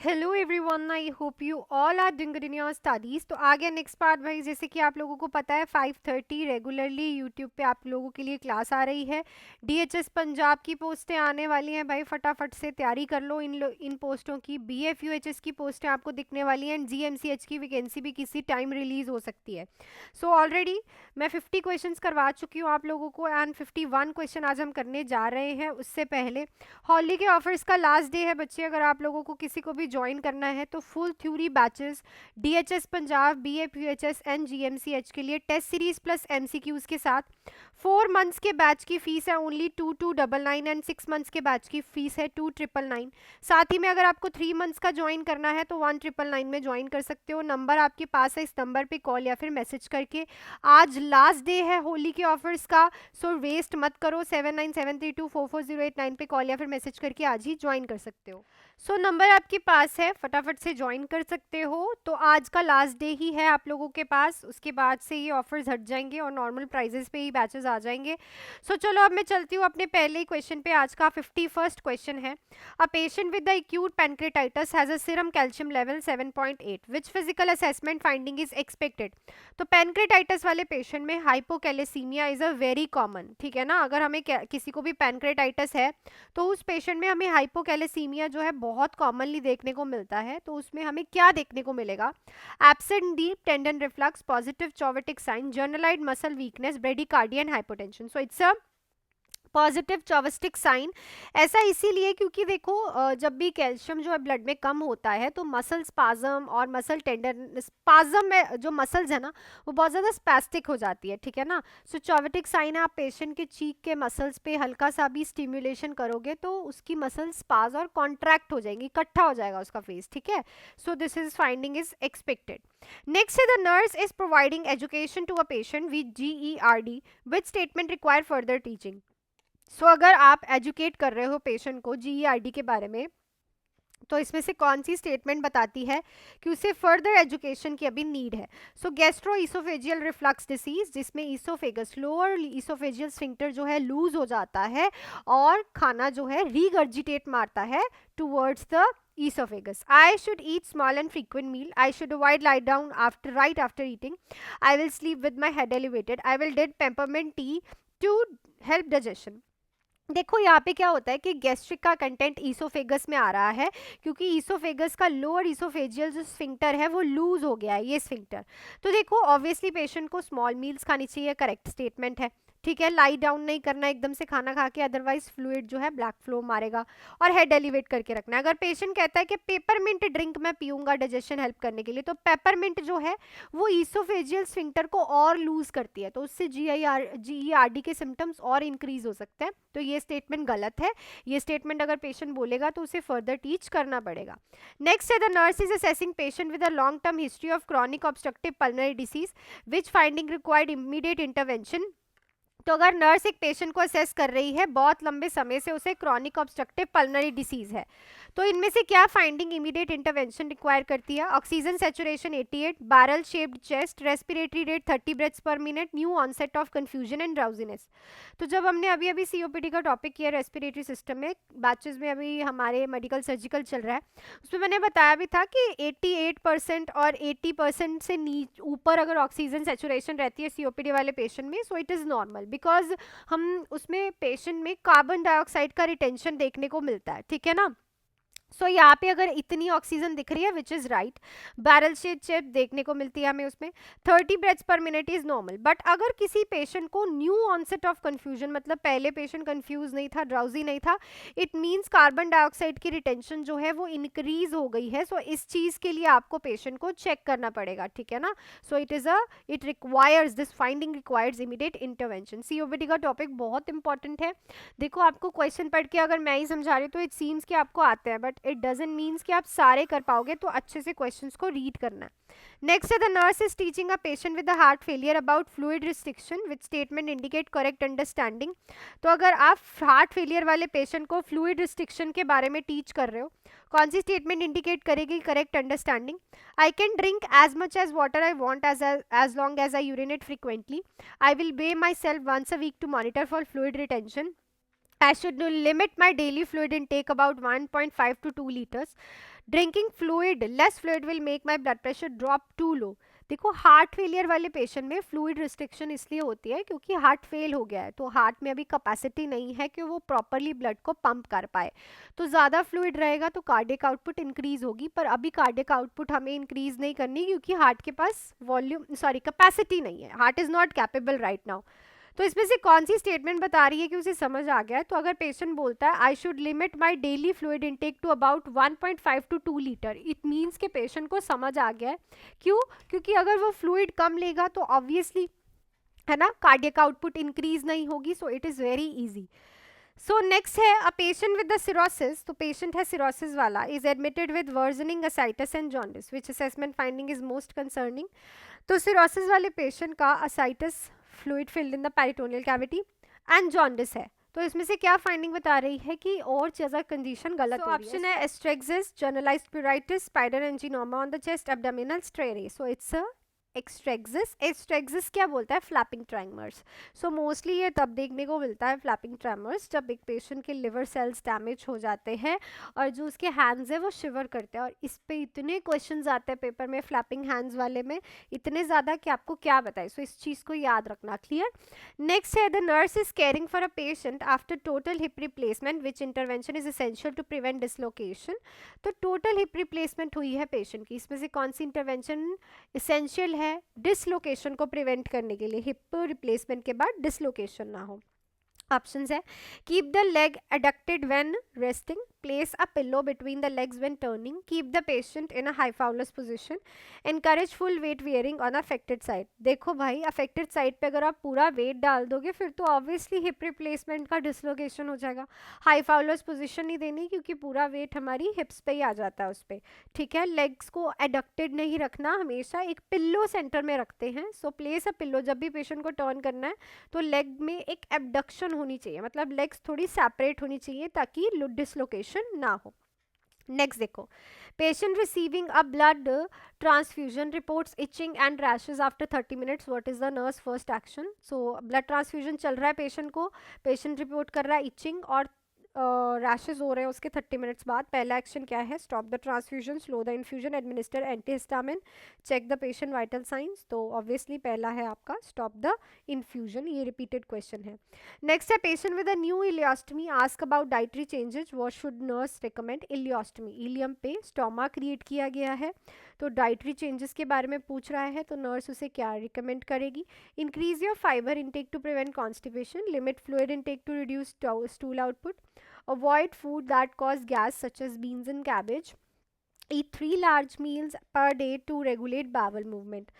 Hello everyone, I hope you all are doing good in your studies. तो आ गया next part भाई। जैसे कि आप लोगों को पता है 5:30 रेगुलरली यूट्यूब पे आप लोगों के लिए क्लास आ रही है। डीएचएस पंजाब की पोस्टें आने वाली हैं भाई, फटाफट से तैयारी कर लो इन पोस्टों की। बीएफयूएचएस की पोस्टें आपको दिखने वाली हैं एंड जीएमसीएच की वैकेंसी भी किसी टाइम रिलीज़ हो सकती है। सो ऑलरेडी मैं 50 क्वेश्चंस करवा चुकी हूँ आप लोगों को एंड 51 क्वेश्चन आज हम करने जा रहे हैं। उससे पहले हॉली के ऑफर्स का लास्ट डे है बच्चे। अगर आप लोगों को किसी को भी ज्वाइन करना है तो full theory batches DHS Punjab, BFUHS and GMCH के लिए टेस्ट सीरीज प्लस एमसीक्यूज के साथ 4 मंथ्स के बैच की फीस है ओनली 2299 एंड 6 मंथ्स के बैच की फीस है 2999। साथ ही में अगर आपको 3 मंथ्स का ज्वाइन करना है तो 1999 में ज्वाइन कर सकते हो। नंबर आपके पास है, इस नंबर पे कॉल या फिर मैसेज करके। आज लास्ट डे है होली के ऑफर्स का, सो वेस्ट मत करो। 7973244089 पे कॉल या फिर मैसेज करके आज ही ज्वाइन कर सकते हो। सो नंबर आपके पास है, फटाफट से ज्वाइन कर सकते हो। तो आज का लास्ट डे ही है आप लोगों के पास, उसके बाद से ये ऑफर्स हट जाएंगे और नॉर्मल प्राइजेस पे ही बैचेस आ जाएंगे। सो चलो अब मैं चलती हूँ अपने पहले ही क्वेश्चन पे। आज का 51st क्वेश्चन है, a patient with the acute pancreatitis has a serum calcium level 7.8, which physical assessment finding is expected. तो पैनक्रेटाइटिस वाले पेशेंट में हाइपोकैलेसीमिया इज अ वेरी कॉमन, ठीक है ना। अगर हमें किसी को भी पैनक्रेटाइटिस है तो उस पेशेंट में हमें हाइपोकैलेसीमिया जो है बहुत कॉमनली देखने को मिलता है। तो उसमें हमें क्या देखने को मिलेगा? Absent deep tendon reflux, positive Chvostek sign, generalized muscle weakness, bradycardia and hypotension. So it's a positive Chvostek sign. ऐसा इसीलिए क्योंकि देखो जब भी कैल्शियम जो है ब्लड में कम होता है तो मसल स्पाज्म और मसल टेंडर स्पाज्म में जो मसल्स है ना वो बहुत ज़्यादा स्पैस्टिक हो जाती है, ठीक है ना। सो चॉवटिक साइन है, आप पेशेंट के चीक के मसल्स पे हल्का सा भी स्टिम्युलेशन करोगे तो उसकी मसल स्पाज और कॉन्ट्रैक्ट हो जाएंगी, इकट्ठा हो जाएगा उसका फेस, ठीक है। So this is finding is expected. Next है the nurse is providing education to a patient with GERD, which statement require further teaching. So अगर आप एजुकेट कर रहे हो पेशेंट को GERD के बारे में तो इसमें से कौन सी स्टेटमेंट बताती है कि उसे फर्दर एजुकेशन की अभी नीड है? सो गैस्ट्रो ईसोफेजियल रिफ्लक्स डिसीज, जिसमें ईसोफेगस लोअर ईसोफेजियल स्फिंक्टर जो है लूज हो जाता है और खाना जो है रीगर्जिटेट मारता है towards the esophagus. I should eat small and frequent meal. I should avoid lie down after right after eating. I will sleep with my head elevated. I will drink peppermint tea to help digestion. देखो यहाँ पे क्या होता है कि gastric का content oesophagus में आ रहा है क्योंकि ईसोफेगस का लोअर ईसोफेजियल जो स्फिंक्टर है वो लूज हो गया है, ये स्फिंक्टर। तो देखो ऑब्वियसली पेशेंट को स्मॉल मील्स खानी चाहिए, करेक्ट स्टेटमेंट है, ठीक है। लाई डाउन नहीं करना एकदम से खाना खा के, अदरवाइज फ्लूइड जो है ब्लैक फ्लो मारेगा। और हेड एलिवेट करके रखना है। अगर पेशेंट कहता है कि पेपरमिंट ड्रिंक मैं पीऊंगा डाइजेशन हेल्प करने के लिए, तो पेपरमिंट जो है वो ईसोफेजियल स्फिंक्टर को और लूज करती है, तो उससे GERD के सिम्टम्स और इंक्रीज हो सकते हैं। तो ये स्टेटमेंट गलत है। ये स्टेटमेंट अगर पेशेंट बोलेगा तो उसे फर्दर टीच करना पड़ेगा। नेक्स्ट है the nurse is assessing patient with a long term history of chronic obstructive pulmonary disease, which finding required immediate intervention. तो अगर नर्स एक पेशेंट को असेस कर रही है, बहुत लंबे समय से उसे क्रॉनिक ऑब्स्ट्रक्टिव पल्मोनरी डिसीज है, तो इनमें से क्या फाइंडिंग इमीडिएट इंटरवेंशन रिक्वायर करती है? Oxygen saturation 88, barrel shaped chest, respiratory rate 30 breaths per minute, new onset of confusion and drowsiness. तो जब हमने अभी अभी COPD का टॉपिक किया रेस्पिरेटरी सिस्टम में, बैचेस में अभी हमारे मेडिकल सर्जिकल चल रहा है, उसमें मैंने बताया भी था कि 88% और 80% से ऊपर अगर ऑक्सीजन सैचुरेशन रहती है COPD वाले पेशेंट में, सो इट इज़ नॉर्मल, बिकॉज हम उसमें पेशेंट में कार्बन डाइऑक्साइड का रिटेंशन देखने को मिलता है, ठीक है ना। सो यहाँ पे अगर इतनी ऑक्सीजन दिख रही है which is right, barrel shape chest देखने को मिलती है हमें उसमें, 30 breaths per minute is normal. But अगर किसी पेशेंट को न्यू ऑनसेट ऑफ कंफ्यूजन, मतलब पहले पेशेंट कंफ्यूज नहीं था, ड्राउजी नहीं था, इट मीन्स कार्बन डाइऑक्साइड की रिटेंशन जो है वो इंक्रीज हो गई है। सो इस चीज के लिए आपको पेशेंट को चेक करना पड़ेगा, ठीक है ना। So it requires this finding requires immediate intervention. COPD का टॉपिक बहुत इंपॉर्टेंट है। देखो आपको क्वेश्चन पढ़ के अगर मैं ही समझा रही हूँ तो इट सीम्स कि आपको आते हैं, बट इट डजंट मीन्स कि आप सारे कर पाओगे, तो अच्छे से क्वेश्चंस को रीड करना है। नेक्स्ट है the nurse is teaching a patient with heart failure about fluid restriction, which statement indicate correct understanding. तो अगर आप हार्ट फेलियर वाले पेशेंट को फ्लूइड रिस्ट्रिक्शन के बारे में टीच कर रहे हो, कौन सी स्टेटमेंट इंडिकेट करेगी correct understanding? I can drink as much as water I want as long as I urinate frequently. I will weigh myself once a week to monitor for fluid retention. I should limit my daily fluid intake about 1.5 to 2 liters. Drinking fluid less fluid will make my blood pressure drop too low. देखो heart failure वाले patient में fluid restriction इसलिए होती है क्योंकि heart fail हो गया है, तो हार्ट में अभी कैपेसिटी नहीं है कि वो प्रॉपरली ब्लड को पंप कर पाए, तो ज़्यादा फ्लूइड रहेगा तो कार्डियक आउटपुट इंक्रीज होगी, पर अभी कार्डियक आउटपुट हमें इंक्रीज नहीं करनी क्योंकि हार्ट के पास वॉल्यूम सॉरी कैपेसिटी नहीं है, heart is not capable right now. तो इसमें से कौन सी स्टेटमेंट बता रही है कि उसे समझ आ गया है? तो अगर पेशेंट बोलता है I should limit my daily fluid intake to about 1.5 to 2 litre, it means के पेशेंट को समझ आ गया है। क्यों? क्योंकि अगर वो फ्लूइड कम लेगा तो ऑब्वियसली है ना कार्डियक आउटपुट इंक्रीज नहीं होगी, so it is very easy. So next है a patient with the cirrhosis, तो पेशेंट है सिरोसिस वाला, is admitted with worsening ascites and jaundice, which assessment finding is most concerning. तो cirrhosis वाले patient का ascites fluid filled in the peritoneal cavity and jaundice है, तो इसमें से क्या फाइंडिंग बता रही है कि और ज़्यादा कंडीशन गलत हो रही है। ऑप्शन है asterixis, generalized pruritus, spider angioma on the chest, abdominal striae, so it's a asterixis. Asterixis क्या बोलता है? फ्लैपिंग ट्रैमर्स। सो मोस्टली ये तब देखने को मिलता है फ्लैपिंग ट्रैमर्स जब एक पेशेंट के लिवर सेल्स डैमेज हो जाते हैं और जो उसके हैंड्स है वो शिवर करते हैं, और इस पे इतने क्वेश्चंस आते हैं पेपर में फ्लैपिंग हैंड्स वाले में, इतने ज़्यादा कि आपको क्या बताए, सो इस चीज़ को याद रखना। क्लियर? नेक्स्ट है the nurse is caring for a patient after total hip replacement, which intervention is essential to prevent dislocation. तो टोटल हिप रिप्लेसमेंट हुई है पेशेंट की, इसमें से कौन सी इंटरवेंशन इसेंशियल है डिसलोकेशन को प्रिवेंट करने के लिए, हिप रिप्लेसमेंट के बाद डिसलोकेशन ना हो? ऑप्शंस है keep the leg adducted when resting, place a pillow between the legs when turning, keep the patient in a high Fowler's position, encourage full weight bearing on affected side. देखो भाई affected side पे अगर आप पूरा wait डाल दोगे फिर तो ऑब्वियसली हिप रिप्लेसमेंट का डिसलोकेशन हो जाएगा। हाइफाउलस पोजीशन नहीं देनी क्योंकि पूरा वेट हमारी हिप्स पे ही आ जाता है उस पर। ठीक है, लेग्स को एडक्टेड नहीं रखना, हमेशा एक पिल्लो सेंटर में रखते हैं। सो प्लेस अ पिल्लो, जब भी पेशेंट को टर्न करना है तो लेग में एक एबडक्शन होनी चाहिए, मतलब लेग्स थोड़ी सेपरेट होनी चाहिए ताकि डिसलोकेशन ना हो। नेक्स्ट देखो, patient receiving a blood transfusion reports etching and rashes after 30 minutes, what is the nurse first action? So blood transfusion चल रहा है पेशेंट को, पेशेंट रिपोर्ट कर रहा है इचिंग और रैशेज हो रहे हैं उसके 30 मिनट्स बाद, पहला एक्शन क्या है? Stop the transfusion, slow the infusion, administer antihistamine, check the patient vital signs. तो ऑब्वियसली पहला है आपका स्टॉप द इन्फ्यूजन, ये रिपीटेड क्वेश्चन है। नेक्स्ट है patient with a new ileostomy, ask about dietary changes, what should nurse recommend? Ileostomy, ileum पे stoma create किया गया है, तो डाइटरी चेंजेस के बारे में पूछ रहा है तो नर्स उसे क्या रिकमेंड करेगी? Increase your fibre intake to prevent constipation, limit fluid intake to reduce stool output, avoid food that cause gas such as beans and cabbage, eat 3 large meals per day to regulate bowel movement।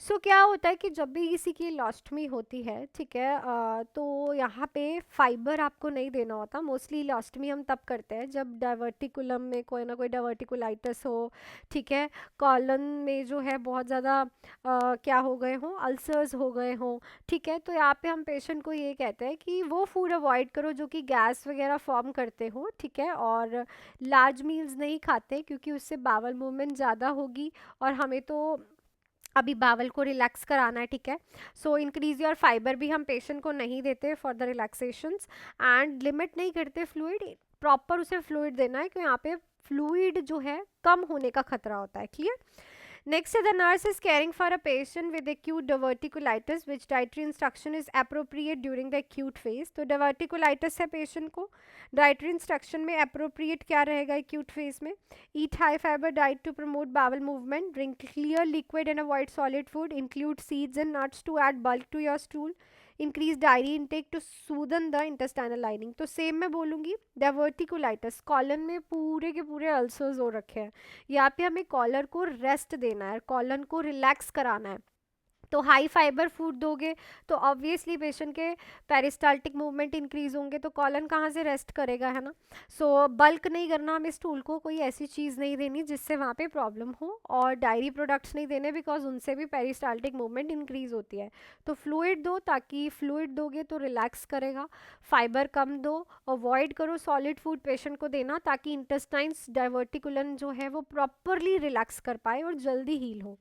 सो क्या होता है कि जब भी किसी की लॉस्टमी होती है, ठीक है, तो यहाँ पे फाइबर आपको नहीं देना होता। मोस्टली लॉस्टमी हम तब करते हैं जब डाइवर्टिकुलम में कोई ना कोई डाइवर्टिकुलाइटिस हो, ठीक है, कॉलन में जो है बहुत ज़्यादा क्या हो गए हों, अल्सर्स हो गए हों, ठीक है, तो यहाँ पे हम पेशेंट को ये कहते हैं कि वो फूड अवॉइड करो जो कि गैस वगैरह फॉर्म करते हो, ठीक है, और लार्ज मील्स नहीं खाते क्योंकि उससे बावल मूवमेंट ज़्यादा होगी और हमें तो अभी बावल को रिलैक्स कराना है, ठीक है। सो इंक्रीज योर फाइबर भी हम पेशेंट को नहीं देते for the relaxations, and limit नहीं करते फ्लूइड, प्रॉपर उसे फ्लूइड देना है क्योंकि यहाँ पे फ्लूइड जो है कम होने का खतरा होता है। Clear? Next, the nurse is caring for a patient with acute diverticulitis, which dietary instruction is appropriate during the acute phase। तो diverticulitis है patient को, dietary instruction में appropriate क्या रहेगा acute phase में? Eat high fiber diet to promote bowel movement, drink clear liquid and avoid solid food, include seeds and nuts to add bulk to your stool, increase dairy intake to soothen the intestinal lining. तो same मैं बोलूँगी diverticulitis, colon में पूरे के पूरे ulcers हो रखे हैं, यहाँ पे हमें कॉलर को रेस्ट देना है, कॉलन को रिलैक्स कराना है, तो हाई फाइबर फूड दोगे तो ऑब्वियसली पेशेंट के पेरिस्टाल्टिक मूवमेंट इंक्रीज होंगे, तो कॉलन कहाँ से रेस्ट करेगा, है ना। सो बल्क नहीं करना हमें स्टूल को, कोई ऐसी चीज़ नहीं देनी जिससे वहाँ पे प्रॉब्लम हो, और डायरी प्रोडक्ट्स नहीं देने बिकॉज उनसे भी पेरिस्टाल्टिक मूवमेंट इंक्रीज होती है। तो फ्लूइड दो, ताकि फ्लूइड दोगे तो रिलैक्स करेगा, फाइबर कम दो, अवॉइड करो सॉलिड फूड पेशेंट को देना ताकि इंटेस्टाइन्स डाइवर्टिकुलन जो है वो प्रॉपरली रिलैक्स कर पाए और जल्दी हील हो।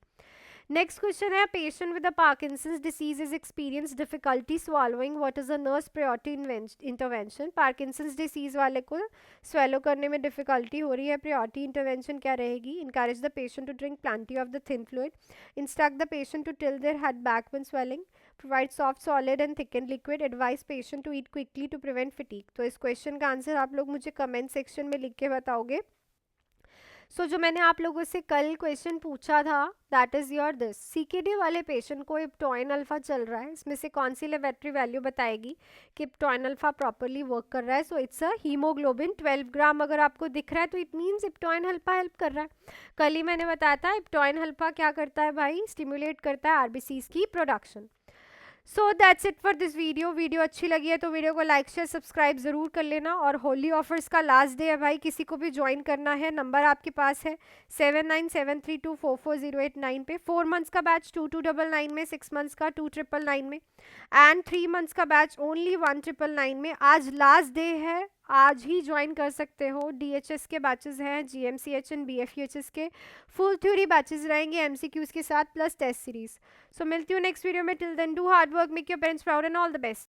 नेक्स्ट क्वेश्चन है, patient with Parkinson's disease is experience difficulty swallowing, what is a nurse priority intervention. Parkinson's disease वाले को स्वेलो करने में डिफिकल्टी हो रही है, प्रायोरिटी इंटरवेंशन क्या रहेगी? Encourage the patient to drink plenty of the thin fluid, instruct the patient to tilt their head back when swallowing, provide soft solid and thicken liquid, advise patient to eat quickly to prevent fatigue. तो इस question का answer आप लोग मुझे comment section में लिख के बताओगे। जो मैंने आप लोगों से कल क्वेश्चन पूछा था, that is your this, CKD वाले पेशेंट को इप्टॉइन अल्फा चल रहा है, इसमें से कौन सी लेबोरेटरी वैल्यू बताएगी कि इप्टॉइन अल्फा प्रॉपरली वर्क कर रहा है? सो इट्स अ हीमोग्लोबिन 12 ग्राम अगर आपको दिख रहा है तो इट मीन्स इप्टॉइन अल्फा हेल्प कर रहा है। कल ही मैंने बताया था इप्टॉइन अल्फा क्या करता है भाई, स्टिमुलेट करता है आरबीसीज की production. So that's it for this video अच्छी लगी है तो वीडियो को लाइक शेयर सब्सक्राइब ज़रूर कर लेना। और होली ऑफर्स का लास्ट डे है भाई, किसी को भी ज्वाइन करना है, नंबर आपके पास है 7973244089 पे। 4 मंथ्स का बैच 2299 में, 6 मंथ्स का 2999 में, एंड 3 मंथ्स का बैच ओनली 1999 में। आज लास्ट डे है, आज ही ज्वाइन कर सकते हो। डीएचएस के बैचेस हैं, जीएमसीएच एंड बीएफयूएचएस के फुल थ्योरी बैचेस रहेंगे एमसीक्यूज के साथ प्लस टेस्ट सीरीज। सो मिलती हूँ नेक्स्ट वीडियो में, till then do hard work, make your parents proud and all the best.